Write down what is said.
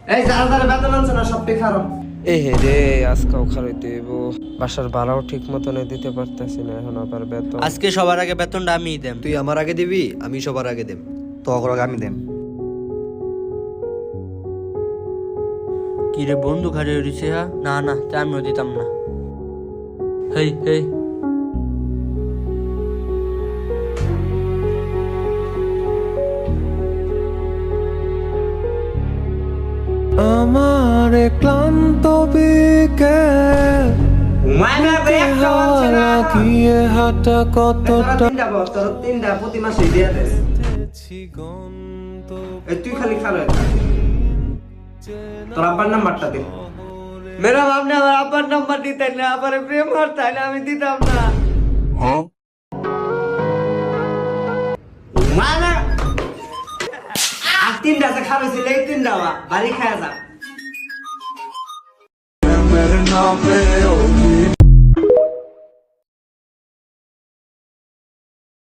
এই যারা যারা বেতন আনছে না সব ঠিক হারো। এ হে রে, আজকেও খারাইতে হইব। বাসার ভাড়াও ঠিক মতন দিতে পারতেছি না, এখন আবার বেতন। আজকে সবার আগে বেতনটা আমিই দেম। তুই আমার আগে দিবি, আমি সবার আগে দেব। তো আগে আমি দেন। কি রে বন্ধু ঘাড়ে উঠেছে? হ্যাঁ না না, তা আমিও দিতাম না। হেই হেই, আমার ক্লান্ত বিকেল মাইনা বে একটা আনছে না। গিয়ে হাঁটা তোরা কতটা তিনটা বল, তোর তিনটা প্রতি মাসে দিয়ে দেস। এই তুই খালি খালো তোর আব্বার নাম্বারটা দে। ম্যাডাম, আপনি আমার আব্বার নাম্বার দিতেন না, আবার প্রেম করতেন, আমি দিতাম না। মাইনা আর তিনটা যে খাবে ছিল এই তিনটা বাড়ি খায় যা।